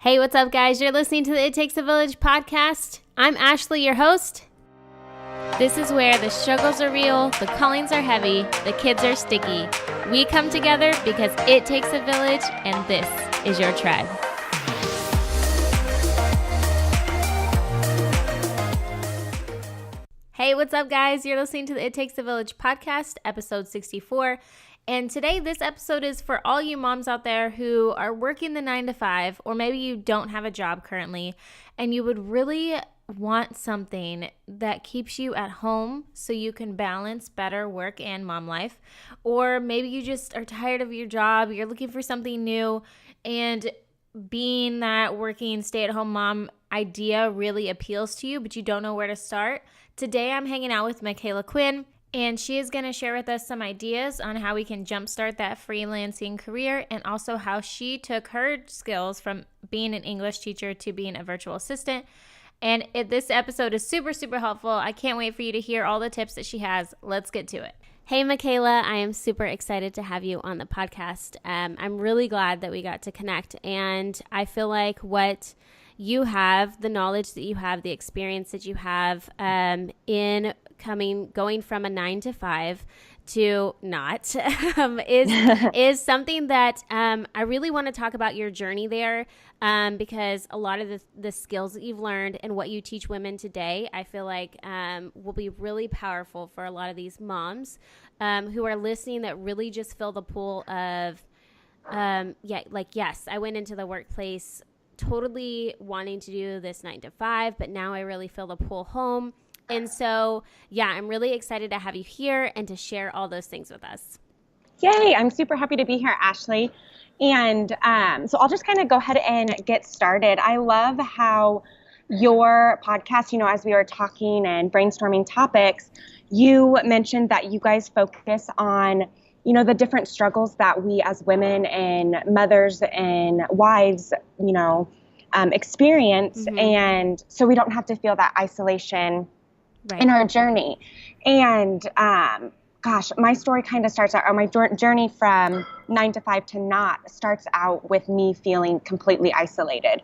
Hey, what's up, guys? You're listening to the It Takes a Village podcast. I'm Ashley, your host. This is where the struggles are real, the callings are heavy, the kids are sticky. We come together because it takes a village, and this is your tribe. Hey, what's up, guys? You're listening to the It Takes a Village podcast, episode 64. And today, this episode is for all you moms out there who are working the 9 to 5, or maybe you don't have a job currently, and you would really want something that keeps you at home so you can balance better work and mom life. Or maybe you just are tired of your job, you're looking for something new, and being that working stay-at-home mom idea really appeals to you, but you don't know where to start. Today, I'm hanging out with Micala Quinn, and she is going to share with us some ideas on how we can jumpstart that freelancing career, and also how she took her skills from being an English teacher to being a virtual assistant. And this episode is super, super helpful. I can't wait for you to hear all the tips that she has. Let's get to it. Hey, Michaela, I am super excited to have you on the podcast. I'm really glad that we got to connect, and I feel like what you have, the knowledge that you have, the experience that you have in going from a 9 to 5 to not is something that I really want to talk about your journey there, because a lot of the skills that you've learned and what you teach women today, I feel like will be really powerful for a lot of these moms who are listening, that really just fill the pool of yes, I went into the workplace totally wanting to do this 9 to 5, but now I really feel the pull home. And so, I'm really excited to have you here and to share all those things with us. Yay, I'm super happy to be here, Ashley. And so I'll just kind of go ahead and get started. I love how your podcast, as we were talking and brainstorming topics, you mentioned that you guys focus on, the different struggles that we as women and mothers and wives, experience. Mm-hmm. And so we don't have to feel that isolation in our journey. And my story kind of starts out, or my journey from 9 to 5 to not starts out with me feeling completely isolated.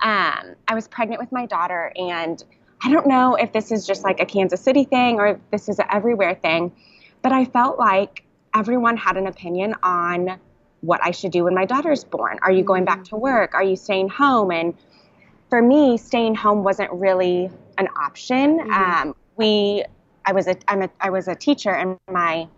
I was pregnant with my daughter, and I don't know if this is just like a Kansas City thing or if this is an everywhere thing, but I felt like everyone had an opinion on what I should do when my daughter's born. Are you going back to work? Are you staying home? And for me, staying home wasn't really an option. Mm-hmm. I was a teacher in my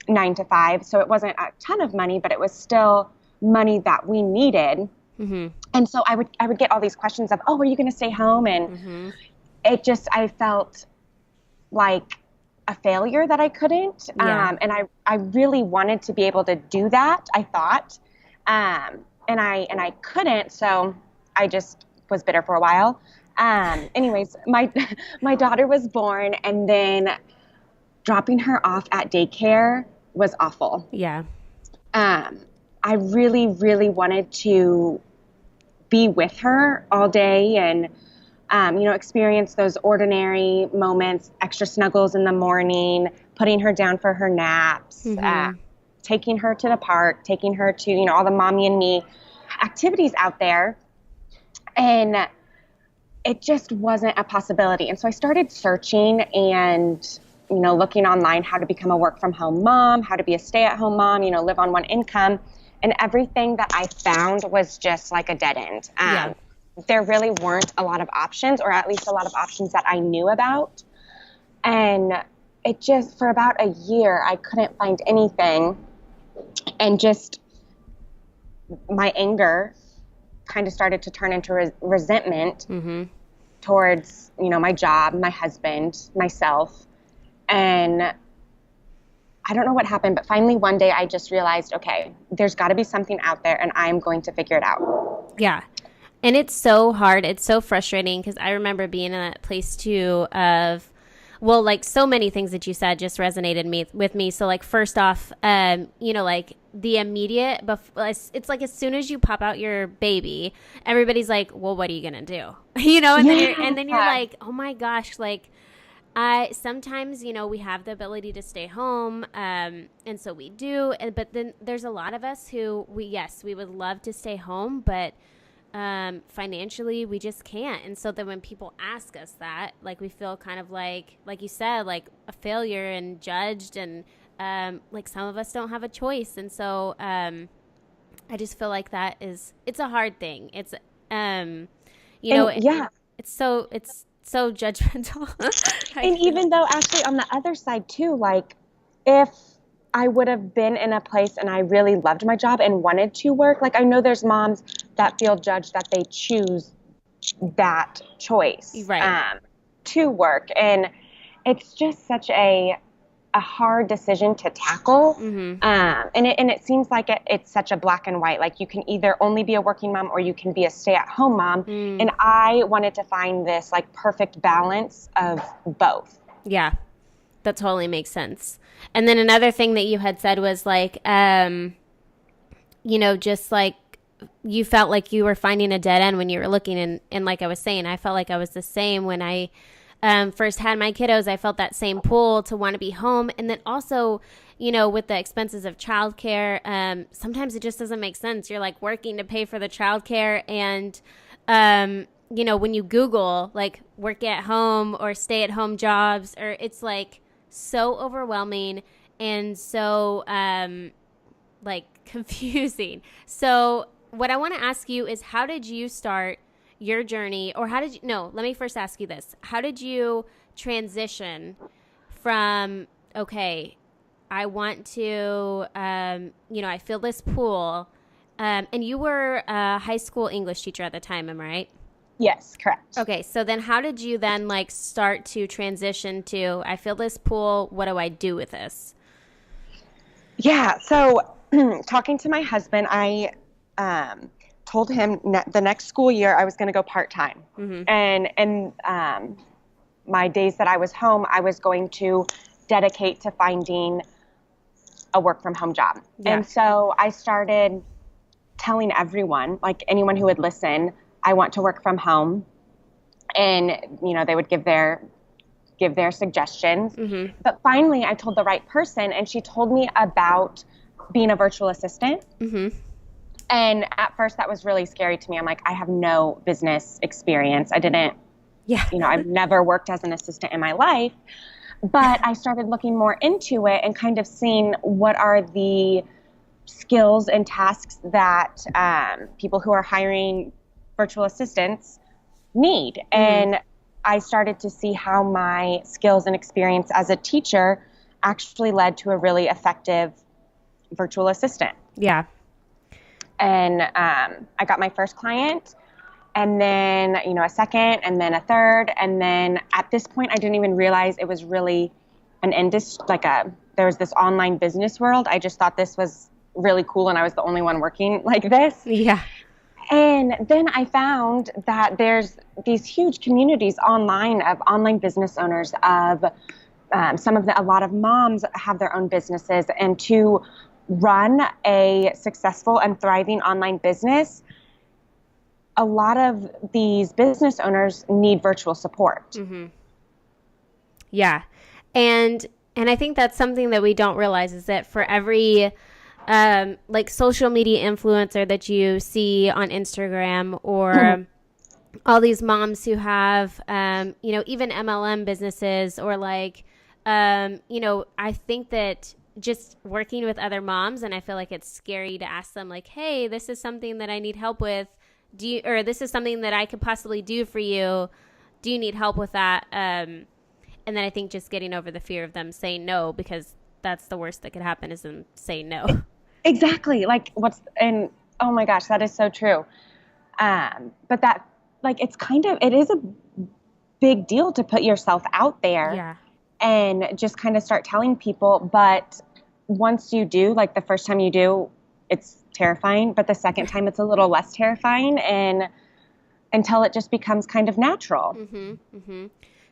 9 to 5, so it wasn't a ton of money, but it was still money that we needed. Mm-hmm. And so I would get all these questions of, are you going to stay home? And I felt like a failure that I couldn't. And I really wanted to be able to do that, I thought. And I couldn't, so I just was bitter for a while. Anyways, my daughter was born, and then dropping her off at daycare was awful. Yeah. I really, really wanted to be with her all day and, experience those ordinary moments, extra snuggles in the morning, putting her down for her naps, taking her to the park, taking her to, all the mommy and me activities out there. And it just wasn't a possibility. And so I started searching and, looking online how to become a work from home mom, how to be a stay-at-home mom, live on one income. And everything that I found was just like a dead end. There really weren't a lot of options, or at least a lot of options that I knew about. And it just, for about a year, I couldn't find anything. And just my anger kind of started to turn into resentment towards, my job, my husband, myself. And I don't know what happened, but finally one day I just realized, okay, there's got to be something out there, and I'm going to figure it out. Yeah. And it's so hard. It's so frustrating, because I remember being in that place too of, so many things that you said just resonated with me. So first off, the immediate, it's like as soon as you pop out your baby, everybody's like, well, what are you going to do? And then you're like, oh my gosh, sometimes, we have the ability to stay home, and so we do. But then there's a lot of us who we would love to stay home, but financially we just can't. And so then when people ask us that, like, we feel kind of like you said, like a failure and judged, and like some of us don't have a choice. And so I just feel like it's a hard thing. It's it's so judgmental. And even though actually on the other side too, like if I would have been in a place and I really loved my job and wanted to work, like I know there's moms that feel judged that they choose that choice to work. And it's just such a hard decision to tackle. And it seems like it's such a black and white, like you can either only be a working mom or you can be a stay-at-home mom. And I wanted to find this like perfect balance of both. Yeah, that totally makes sense. And then another thing that you had said was like, just like you felt like you were finding a dead end when you were looking. And like I was saying, I felt like I was the same when I first had my kiddos. I felt that same pull to want to be home. And then also, with the expenses of childcare, sometimes it just doesn't make sense. You're like working to pay for the childcare. And, when you Google like work at home or stay at home jobs, or it's like so overwhelming and so like confusing. So what I want to ask you is, how did you start your journey, or let me first ask you this. How did you transition from, okay, I want to, I feel this pull, and you were a high school English teacher at the time, am I right? Yes, correct. Okay, so then how did you then like start to transition to, I feel this pull, what do I do with this? Yeah, so talking to my husband, I told him the next school year I was going to go part-time. And my days that I was home, I was going to dedicate to finding a work-from-home job. Yeah. And so I started telling everyone, like anyone who would listen, I want to work from home. And, they would give their suggestions. But finally, I told the right person, and she told me about being a virtual assistant. And at first that was really scary to me. I'm like, I have no business experience. I've never worked as an assistant in my life. But I started looking more into it and kind of seeing what are the skills and tasks that people who are hiring virtual assistants need. And I started to see how my skills and experience as a teacher actually led to a really effective virtual assistant. Yeah. And I got my first client, and then, a second, and then a third. And then at this point, I didn't even realize it was really an industry, there was this online business world. I just thought this was really cool, and I was the only one working like this. Yeah. And then I found that there's these huge communities online of online business owners, of a lot of moms have their own businesses, and to run a successful and thriving online business, a lot of these business owners need virtual support. Yeah. And I think that's something that we don't realize, is that for every like social media influencer that you see on Instagram, or all these moms who have, even MLM businesses, or like, I think that just working with other moms, and I feel like it's scary to ask them like, hey, this is something that I need help with. Or this is something that I could possibly do for you. Do you need help with that? And then I think just getting over the fear of them saying no, because that's the worst that could happen, is them saying no. Exactly. Oh my gosh, that is so true. But that, it is a big deal to put yourself out there. Yeah. And just kind of start telling people. But once you do, like the first time you do, it's terrifying. But the second time, it's a little less terrifying, and until it just becomes kind of natural.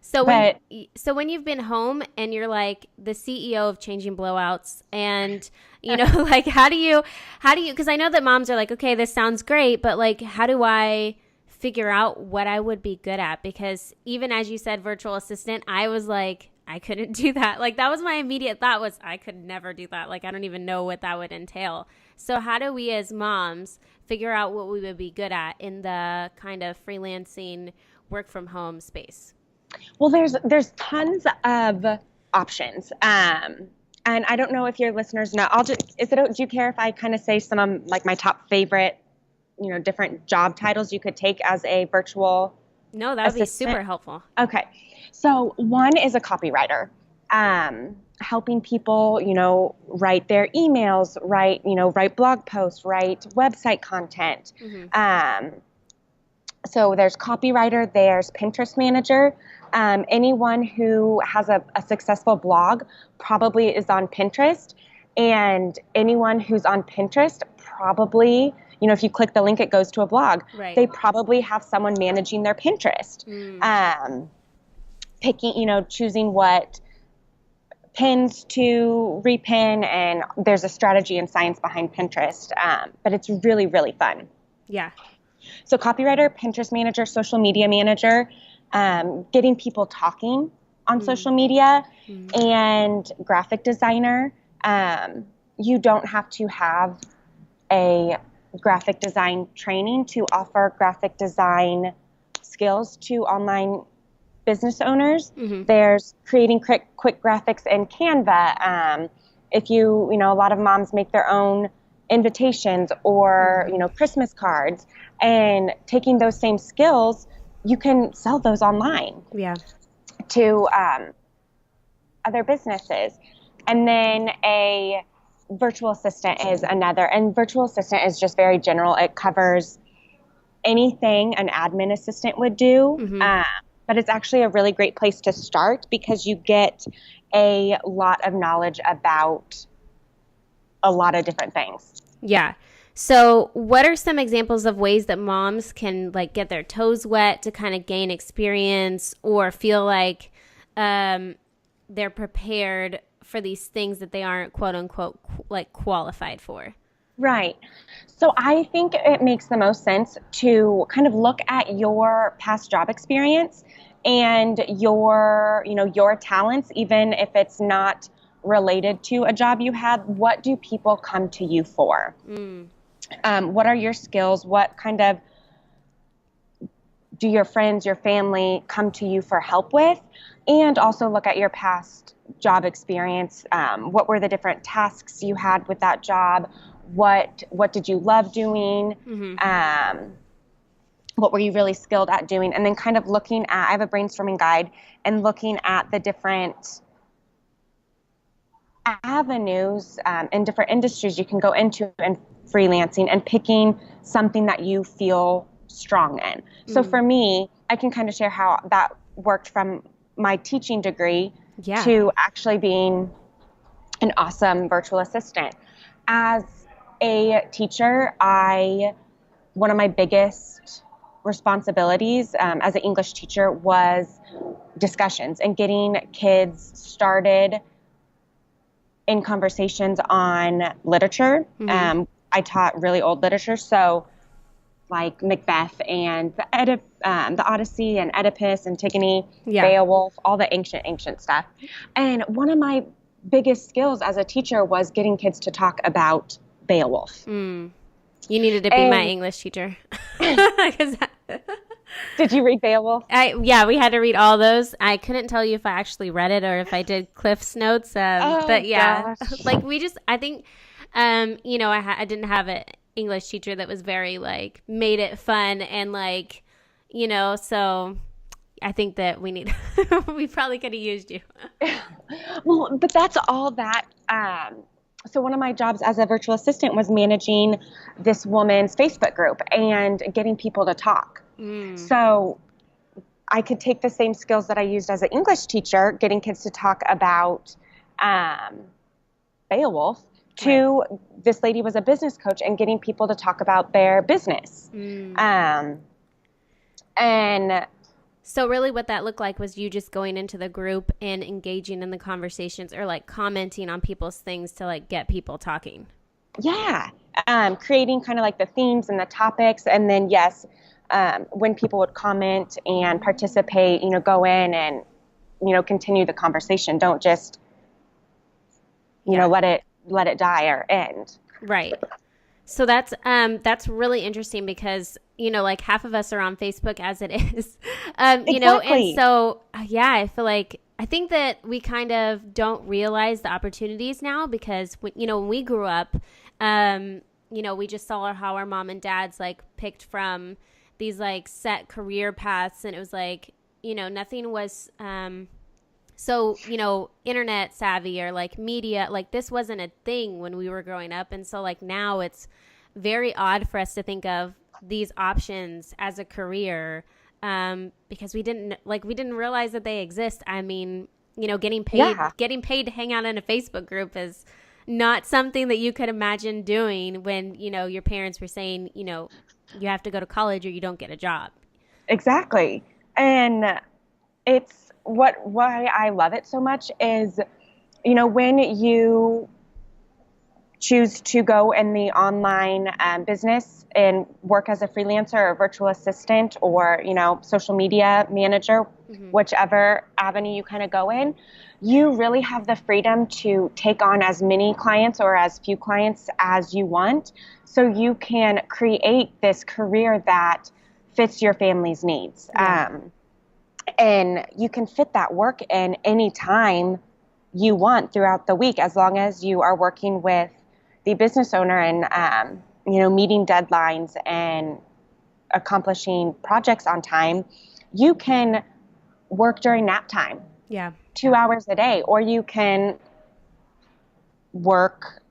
So when you've been home and you're like the CEO of Changing Blowouts, and like how do you, because I know that moms are like, okay, this sounds great, but like, how do I figure out what I would be good at? Because even as you said, virtual assistant, I was like, I couldn't do that. Like, that was my immediate thought, was I could never do that. Like, I don't even know what that would entail. So how do we as moms figure out what we would be good at in the kind of freelancing work from home space? Well, there's tons of options. And I don't know if your listeners know, do you care if I kind of say some of like my top favorite, different job titles you could take as a virtual No, that would be assistant? super helpful. Okay. So one is a copywriter, helping people, write their emails, write blog posts, write website content. So there's copywriter, there's Pinterest manager. Anyone who has a successful blog probably is on Pinterest, and anyone who's on Pinterest probably, if you click the link, it goes to a blog. Right. They probably have someone managing their Pinterest, choosing what pins to repin, and there's a strategy and science behind Pinterest, but it's really, really fun. Yeah. So copywriter, Pinterest manager, social media manager, getting people talking on social media, and graphic designer. You don't have to have a graphic design training to offer graphic design skills to online business owners. There's creating quick graphics in Canva. If a lot of moms make their own invitations or, Christmas cards, and taking those same skills, you can sell those online to other businesses. And then a virtual assistant is another, and virtual assistant is just very general. It covers anything an admin assistant would do. But it's actually a really great place to start because you get a lot of knowledge about a lot of different things. Yeah. So what are some examples of ways that moms can like get their toes wet to kind of gain experience or feel like they're prepared for these things that they aren't quote unquote like qualified for? Right. So I think it makes the most sense to kind of look at your past job experience and your talents, even if it's not related to a job you had. What do people come to you for? What are your skills? What kind of do your friends, your family come to you for help with? And also look at your past job experience. What were the different tasks you had with that job? What did you love doing? What were you really skilled at doing? And then kind of looking at, I have a brainstorming guide, and looking at the different avenues in different industries you can go into in freelancing, and picking something that you feel strong in. So for me, I can kind of share how that worked from my teaching degree to actually being an awesome virtual assistant. As a teacher, one of my biggest responsibilities as an English teacher was discussions and getting kids started in conversations on literature. I taught really old literature, so like Macbeth and the Odyssey and Oedipus, Antigone, Beowulf, all the ancient stuff. And one of my biggest skills as a teacher was getting kids to talk about Beowulf. You needed to be my English teacher. Did you read Beowulf? Yeah, we had to read all those. I couldn't tell you if I actually read it or if I did Cliff's notes. But yeah, like I think, I didn't have an English teacher that was very like made it fun and like, so I think that we probably could have used you. Well, but that's all that. So one of my jobs as a virtual assistant was managing this woman's Facebook group and getting people to talk. So I could take the same skills that I used as an English teacher, getting kids to talk about Beowulf, to this lady was a business coach and getting people to talk about their business. And so really what that looked like was you just going into the group and engaging in the conversations or like commenting on people's things to like get people talking. Yeah. Creating kind of like the themes and the topics. And then, when people would comment and participate, go in and, continue the conversation. Don't just, let it die or end. Right. So that's really interesting because, like half of us are on Facebook as it is, Exactly. and so, yeah, I think that we kind of don't realize the opportunities now because, when we grew up, we just saw how our mom and dads like picked from these like set career paths, and it was like, nothing was, so, internet savvy or like media, like this wasn't a thing when we were growing up. And so like now it's very odd for us to think of these options as a career, because we didn't realize that they exist. I mean, Yeah, getting paid to hang out in a Facebook group is not something that you could imagine doing when, your parents were saying, you have to go to college or you don't get a job. exactly. And it's why I love it so much is, when you choose to go in the online business and work as a freelancer or virtual assistant or, social media manager, whichever avenue you kind of go in, you really have the freedom to take on as many clients or as few clients as you want. So you can create this career that fits your family's needs. Yeah. And you can fit that work in any time you want throughout the week, as long as you are working with the business owner and, meeting deadlines and accomplishing projects on time. You can work during nap time. Yeah. 2 hours a day, or you can work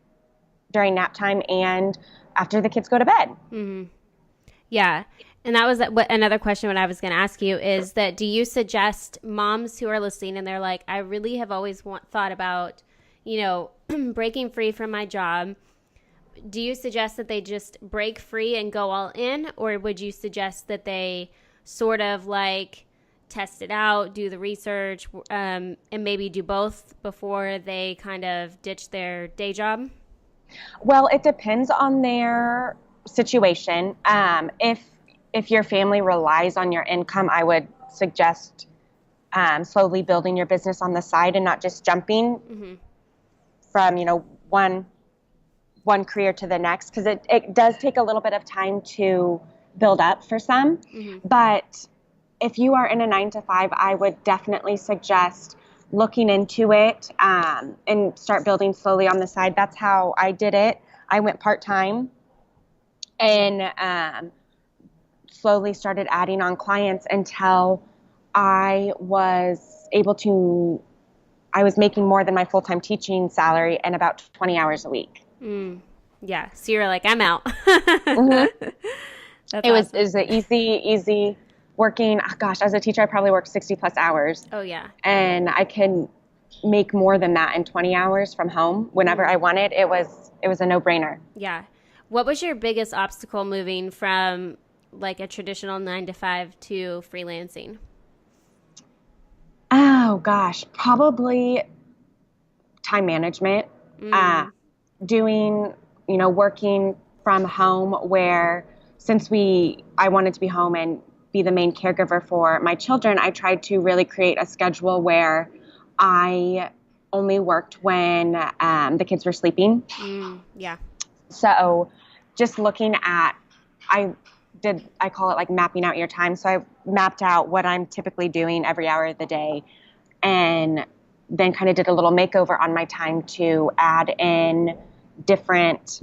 during nap time and after the kids go to bed. Mm-hmm. Yeah. And that was what another question what I was going to ask you is that do you suggest moms who are listening and they're like, I really have always thought about, breaking free from my job. Do you suggest that they just break free and go all in? Or would you suggest that they sort of like test it out, do the research, and maybe do both before they kind of ditch their day job? Well, it depends on their situation. If your family relies on your income, I would suggest slowly building your business on the side and not just jumping from one career to the next, because it does take a little bit of time to build up for some. But if you are in a 9 to 5, I would definitely suggest looking into it and start building slowly on the side. That's how I did it. I went part-time and slowly started adding on clients until I was making more than my full-time teaching salary and about 20 hours a week. Yeah. So you're like, I'm out. That's It was awesome. an easy working. Oh gosh, as a teacher, I probably worked 60 plus hours. Oh, yeah. And I can make more than that in 20 hours from home whenever I wanted. It was a no-brainer. Yeah. What was your biggest obstacle moving from like a traditional 9 to 5 to freelancing? Oh gosh, probably time management. Doing, working from home where I wanted to be home and be the main caregiver for my children, I tried to really create a schedule where I only worked when the kids were sleeping. Yeah. So just looking at, I call it like mapping out your time. So I mapped out what I'm typically doing every hour of the day and then kind of did a little makeover on my time to add in different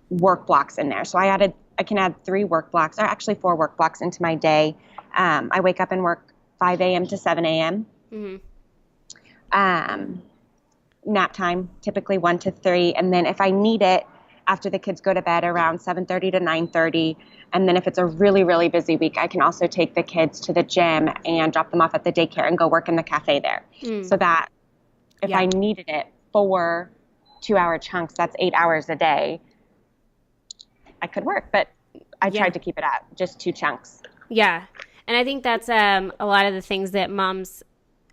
work blocks in there. So I can add 3 work blocks, or actually 4 work blocks into my day. I wake up and work 5 a.m. to 7 a.m. Nap time, typically 1 to 3. And then if I need it, after the kids go to bed around 7:30 to 9:30. And then if it's a really, really busy week, I can also take the kids to the gym and drop them off at the daycare and go work in the cafe there. So that if I needed it for 2-hour chunks, that's 8 hours a day, I could work. But I tried to keep it at just 2 chunks. Yeah. And I think that's a lot of the things that moms,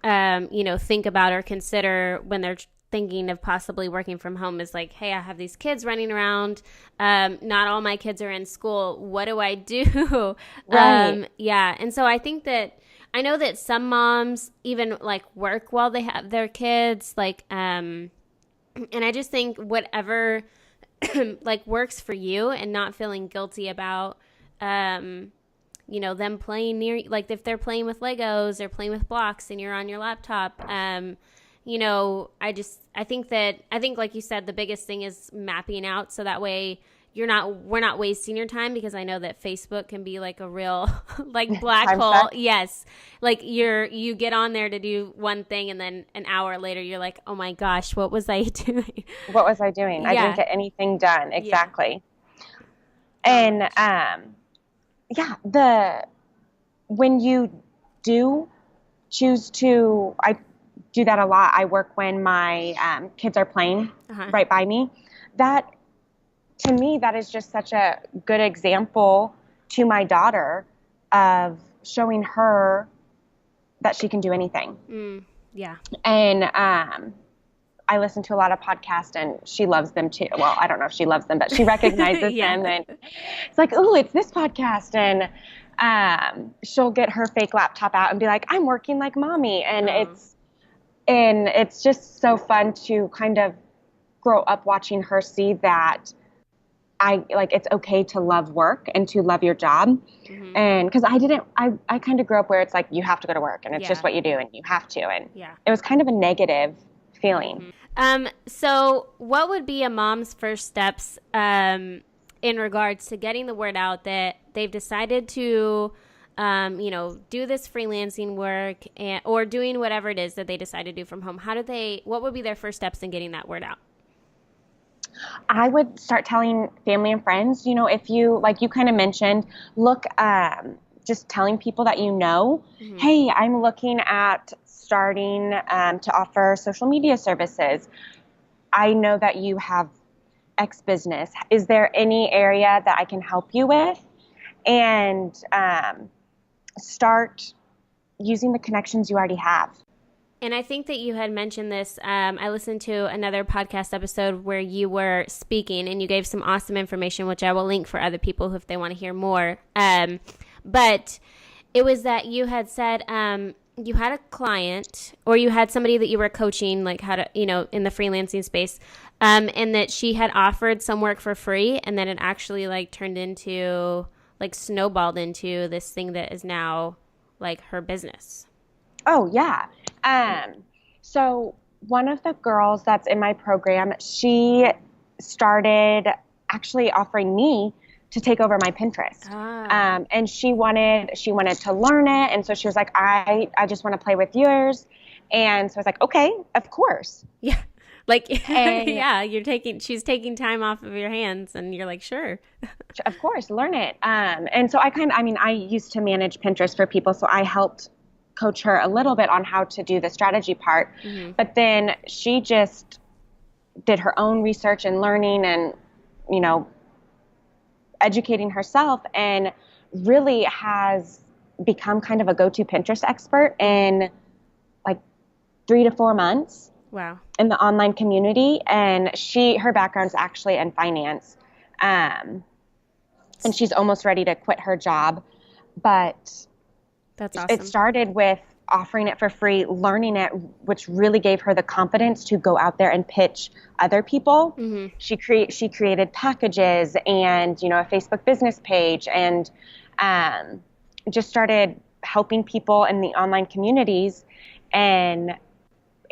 think about or consider when they're thinking of possibly working from home is like, hey, I have these kids running around. Not all my kids are in school. What do I do? Right. Yeah. And so I think that I know that some moms even like work while they have their kids, like, and I just think whatever like works for you, and not feeling guilty about, them playing near, like if they're playing with Legos or playing with blocks and you're on your laptop. I think like you said, the biggest thing is mapping out, so that way we're not wasting your time, because I know that Facebook can be like a real like black hole. Suck. Yes. Like you get on there to do one thing, and then an hour later you're like, oh my gosh, what was I doing? What was I doing? I didn't get anything done. Exactly. Yeah. And, when you do choose to, I do that a lot. I work when my kids are playing right by me. To me, that is just such a good example to my daughter of showing her that she can do anything. Yeah. And I listen to a lot of podcasts, and she loves them too. Well, I don't know if she loves them, but she recognizes them. And it's like, oh, it's this podcast. And she'll get her fake laptop out and be like, I'm working like mommy. And it's just so fun to kind of grow up watching her see that it's okay to love work and to love your job. Mm-hmm. And because I kind of grew up where it's like, you have to go to work and it's just what you do and you have to. And it was kind of a negative feeling. So what would be a mom's first steps in regards to getting the word out that they've decided to, do this freelancing work or doing whatever it is that they decide to do from home? What would be their first steps in getting that word out? I would start telling family and friends, if you, like you kind of mentioned, just telling people that mm-hmm. Hey, I'm looking at starting to offer social media services. I know that you have X business. Is there any area that I can help you with? And start using the connections you already have. And I think that you had mentioned this. I listened to another podcast episode where you were speaking and you gave some awesome information, which I will link for other people if they want to hear more. But it was that you had said you had a client, or you had somebody that you were coaching, like how to, in the freelancing space, and that she had offered some work for free, and then it actually turned into, snowballed into this thing that is now her business. Oh, yeah. So one of the girls that's in my program, she started actually offering me to take over my Pinterest. And she wanted to learn it. And so she was like, I just want to play with yours. And so I was like, okay, of course. Yeah. She's taking time off of your hands, and you're like, sure. Of course, learn it. And so I used to manage Pinterest for people. So I helped coach her a little bit on how to do the strategy part. Mm-hmm. But then she just did her own research and learning and, educating herself, and really has become kind of a go-to Pinterest expert in 3 to 4 months. Wow. In the online community. And her background's actually in finance. And she's almost ready to quit her job, but that's awesome. It started with offering it for free, learning it, which really gave her the confidence to go out there and pitch other people. Mm-hmm. She created packages and, a Facebook business page, and just started helping people in the online communities, and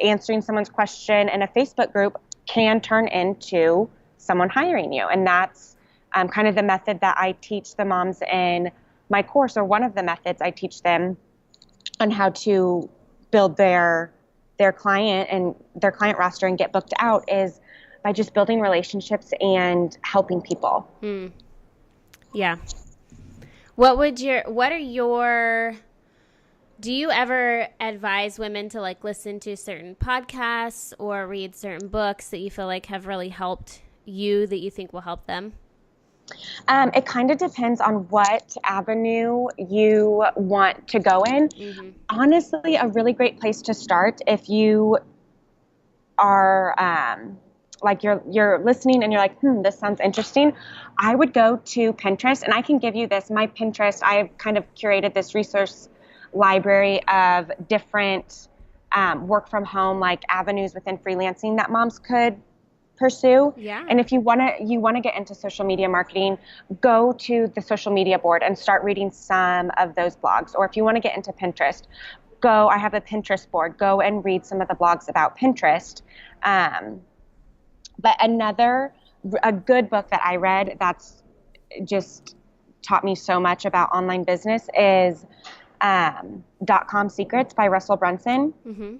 answering someone's question in a Facebook group can turn into someone hiring you. And that's kind of the method that I teach the moms in my course, or one of the methods I teach them on how to build their client and their client roster and get booked out, is by just building relationships and helping people. Yeah. Do you ever advise women to listen to certain podcasts or read certain books that you feel have really helped you, that you think will help them? It kind of depends on what avenue you want to go in. Mm-hmm. Honestly, a really great place to start, if you are you're listening and you're like, this sounds interesting, I would go to Pinterest. And I can give you this. My Pinterest, I've kind of curated this resource library of different work from home avenues within freelancing that moms could pursue. Yeah. And if you want to get into social media marketing, go to the social media board and start reading some of those blogs. Or if you want to get into Pinterest, I have a Pinterest board, go and read some of the blogs about Pinterest. But a good book that I read that's just taught me so much about online business is .com Secrets by Russell Brunson. Mm-hmm.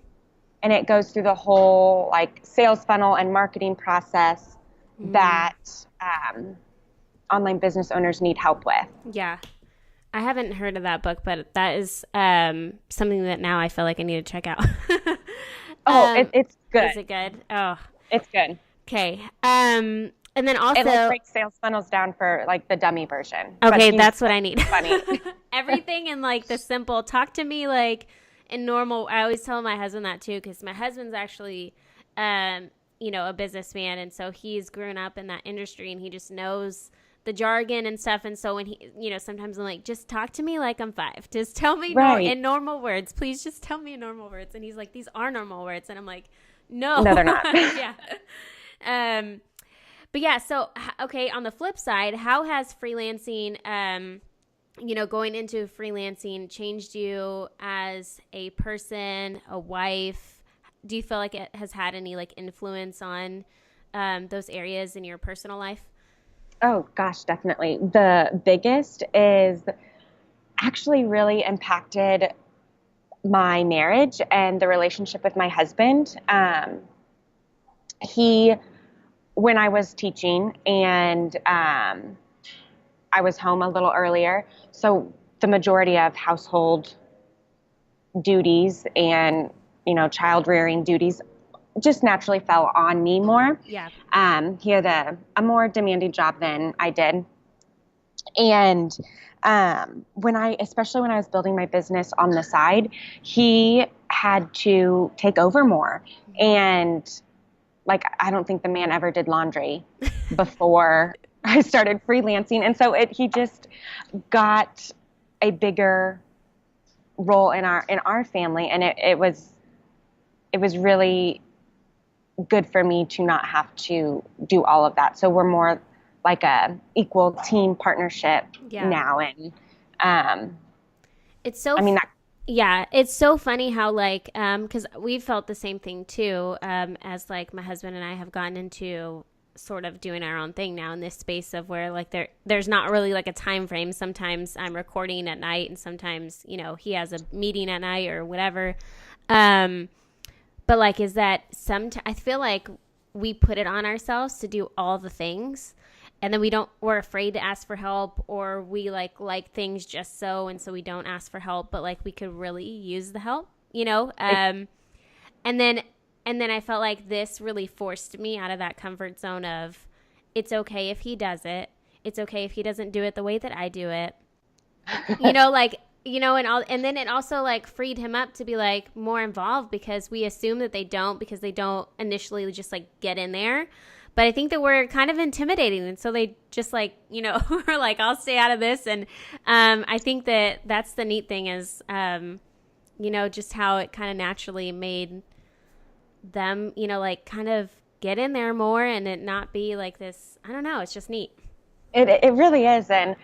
And it goes through the whole like sales funnel and marketing process that online business owners need help with. Yeah. I haven't heard of that book, but that is something that now I feel like I need to check out. It's good. Is it good? Oh. It's good. Okay. And then also... It breaks sales funnels down for like the dummy version. Okay, that's what I need. Funny. Everything in like the simple, talk to me like in normal. I always tell my husband that too, because my husband's actually, a businessman. And so he's grown up in that industry and he just knows the jargon and stuff. And so when he, sometimes I'm like, just talk to me like I'm 5. Just tell me in normal words. Please just tell me in normal words. And he's like, these are normal words. And I'm like, no, they're not. Yeah. But yeah, so, okay, on the flip side, how has freelancing, going into freelancing changed you as a person, a wife? Do you feel like it has had any like influence on those areas in your personal life? Oh gosh, definitely. The biggest is actually really impacted my marriage and the relationship with my husband. When I was teaching and I was home a little earlier, so the majority of household duties and, child rearing duties just naturally fell on me more. Yeah. He had a more demanding job than I did. And especially when I was building my business on the side, he had to take over more. And like, I don't think the man ever did laundry before I started freelancing. And so he just got a bigger role in our family. And it was really good for me to not have to do all of that. So we're more like a equal team partnership now. And, it's so, yeah, it's so funny how like, cause we've felt the same thing too. As like my husband and I have gotten into sort of doing our own thing now in this space of where like there's not really like a time frame. Sometimes I'm recording at night and sometimes, he has a meeting at night or whatever. But like, is that I feel like we put it on ourselves to do all the things. And then we're afraid to ask for help, or we like things just so, and so we don't ask for help, but like we could really use the help, and then I felt like this really forced me out of that comfort zone of, it's okay if he does it. It's okay if he doesn't do it the way that I do it, and then it also like freed him up to be like more involved, because we assume that they don't initially just like get in there. But I think that we're kind of intimidating. And so they just like, are like, I'll stay out of this. And I think that that's the neat thing is, just how it kind of naturally made them, like kind of get in there more and it not be like this. I don't know. It's just neat. It really is. And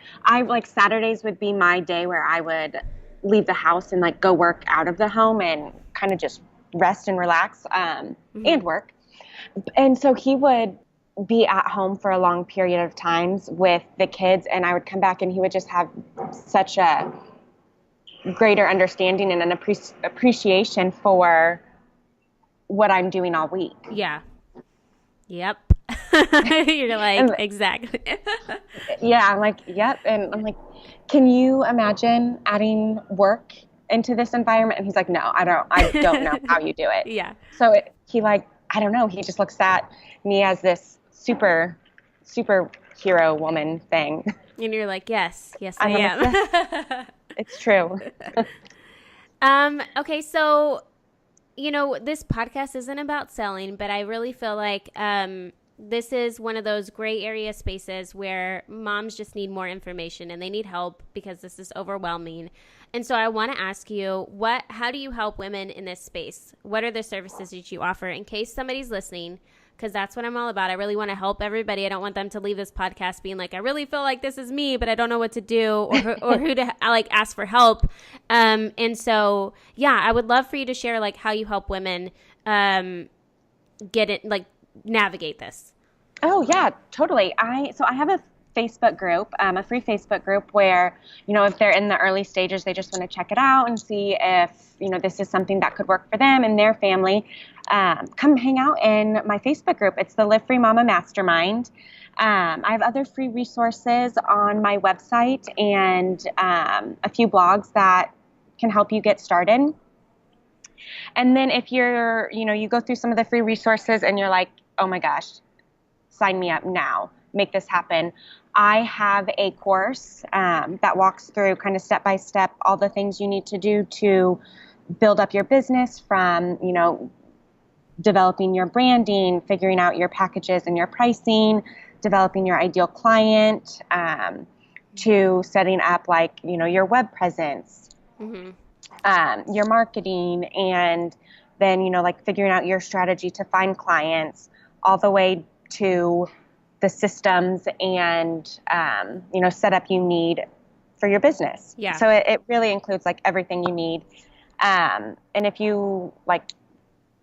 Saturdays would be my day where I would leave the house and like go work out of the home and kind of just rest and relax and work. And so he would be at home for a long period of times with the kids, and I would come back and he would just have such a greater understanding and an appreciation for what I'm doing all week. Yeah. Yep. You're like, exactly. Yeah, I'm like, yep. And I'm like, can you imagine adding work into this environment? And he's like, no, I don't know how you do it. Yeah. So I don't know. He just looks at me as this super hero woman thing. And you're like, yes, I am. Yes, it's true. Okay. So, this podcast isn't about selling, but I really feel like, this is one of those gray area spaces where moms just need more information and they need help because this is overwhelming. And so I want to ask you, how do you help women in this space? What are the services that you offer in case somebody's listening because that's what I'm all about. I really want to help everybody. I don't want them to leave this podcast being like, I really feel like this is me, but I don't know what to do or who to like ask for help. And so, yeah, I would love for you to share like how you help women get it, like navigate this. Oh yeah, totally. I have a Facebook group, a free Facebook group where, if they're in the early stages, they just want to check it out and see if, this is something that could work for them and their family. Come hang out in my Facebook group. It's the Live Free Mama Mastermind. I have other free resources on my website and a few blogs that can help you get started. And then if you're, you go through some of the free resources and you're like, oh my gosh, sign me up now, make this happen. I have a course that walks through kind of step by step all the things you need to do to build up your business, from, developing your branding, figuring out your packages and your pricing, developing your ideal client, to setting up like, your web presence, your marketing, and then, like figuring out your strategy to find clients, all the way to the systems and, setup you need for your business. Yeah. So it really includes like everything you need. And if you are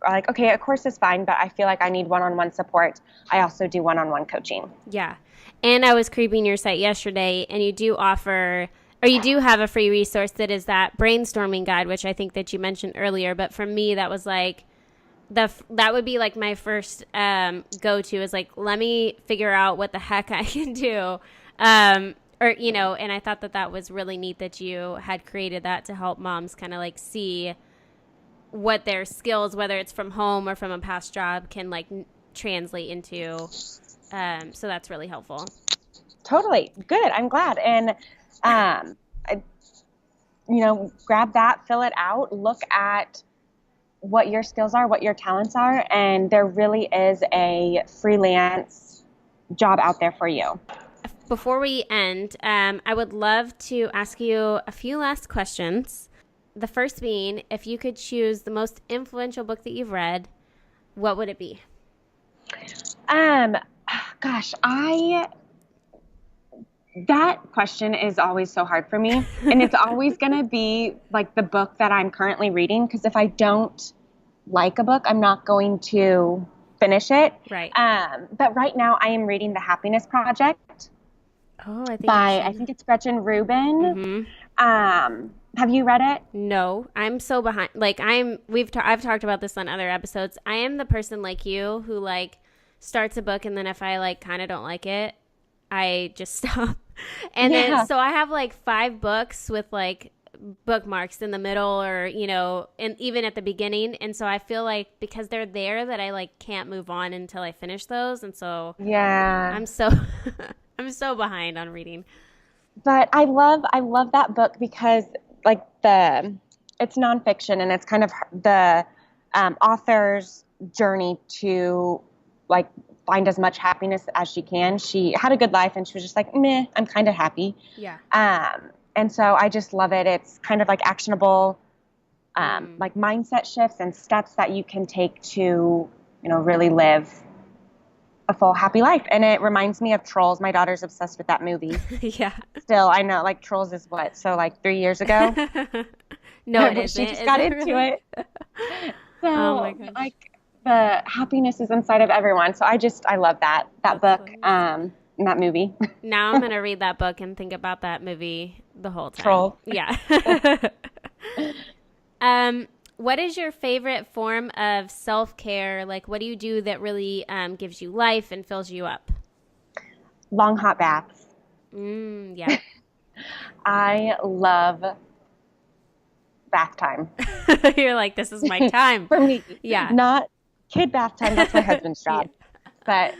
like, okay, a course is fine, but I feel like I need one-on-one support, I also do one-on-one coaching. Yeah. And I was creeping your site yesterday, and you do offer, or you do have a free resource that is that brainstorming guide, which I think that you mentioned earlier. But for me, that was like, that would be like my first go-to is like, let me figure out what the heck I can do. And I thought that was really neat that you had created that to help moms kind of like see what their skills, whether it's from home or from a past job, can like translate into. So that's really helpful. Totally. Good. I'm glad. And, grab that, fill it out, look at what your skills are, what your talents are, and there really is a freelance job out there for you. Before we end, I would love to ask you a few last questions. The first being, if you could choose the most influential book that you've read, what would it be? That question is always so hard for me. And it's always going to be like the book that I'm currently reading, because if I don't like a book, I'm not going to finish it. Right. But right now I am reading The Happiness Project. Oh, I think it's Gretchen Rubin. Mm-hmm. Have you read it? No, I'm so behind. Like I've talked about this on other episodes. I am the person like you who like starts a book, and then if I like kind of don't like it, I just stop. And then so I have like 5 books with like bookmarks in the middle, or and even at the beginning. And so I feel like because they're there that I like can't move on until I finish those. And so I'm so I'm so behind on reading. But I love that book because like it's nonfiction, and it's kind of the author's journey to like find as much happiness as she can. She had a good life, and she was just like, meh, I'm kind of happy. Yeah. And so I just love it. It's kind of like actionable, like mindset shifts and steps that you can take to, really live a full, happy life. And it reminds me of Trolls. My daughter's obsessed with that movie. Yeah. Still, I know, like Trolls is what? So like 3 years ago? No, it isn't. She just got into really? it. So oh my gosh. like the happiness is inside of everyone. So I love that book, and that movie. Now I'm going to read that book and think about that movie the whole time. Troll. Yeah. What is your favorite form of self-care? Like, what do you do that really gives you life and fills you up? Long hot baths. Yeah. I love bath time. You're like, this is my time. For me. Yeah. Not kid bath time. That's my husband's job. But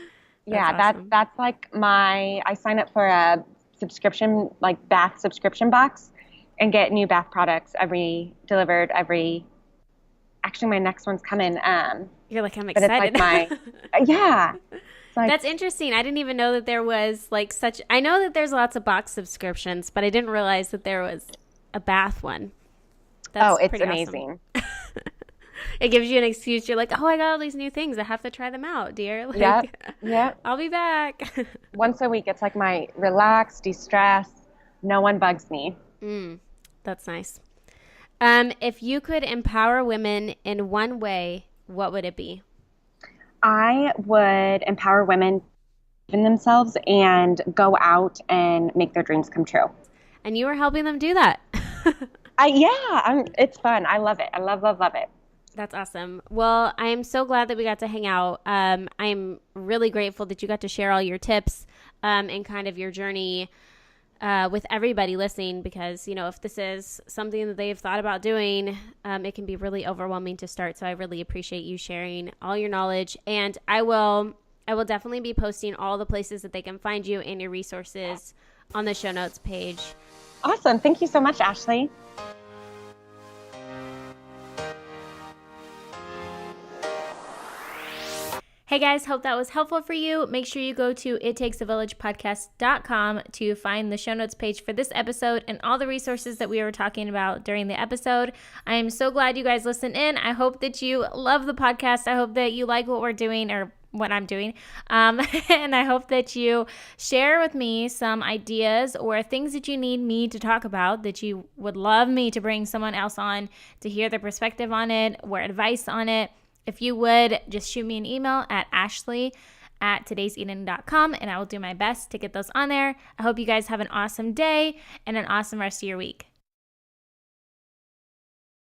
yeah, awesome. that's like I sign up for a subscription, like bath subscription box, and get new bath products delivered every. Actually, my next one's coming. You're like, I'm excited. But it's like yeah. Like, that's interesting. I didn't even know that there was like such. I know that there's lots of box subscriptions, but I didn't realize that there was a bath one. It's amazing. Awesome. It gives you an excuse. You're like, oh, I got all these new things. I have to try them out, dear. Like, yep. I'll be back. Once a week, it's like my relax, de-stress. No one bugs me. That's nice. If you could empower women in one way, what would it be? I would empower women in themselves and go out and make their dreams come true. And you are helping them do that. It's fun. I love it. I love it. That's awesome. Well, I am so glad that we got to hang out. I'm really grateful that you got to share all your tips and kind of your journey with everybody listening, because, you know, if this is something that they've thought about doing, it can be really overwhelming to start. So I really appreciate you sharing all your knowledge. And I will definitely be posting all the places that they can find you and your resources on the show notes page. Awesome. Thank you so much, Ashley. Hey guys, hope that was helpful for you. Make sure you go to ittakesavillagepodcast.com to find the show notes page for this episode and all the resources that we were talking about during the episode. I am so glad you guys listened in. I hope that you love the podcast. I hope that you like what we're doing, or what I'm doing. And I hope that you share with me some ideas or things that you need me to talk about, that you would love me to bring someone else on to hear their perspective on it or advice on it. If you would, just shoot me an email at ashley@today'seden.com and I will do my best to get those on there. I hope you guys have an awesome day and an awesome rest of your week.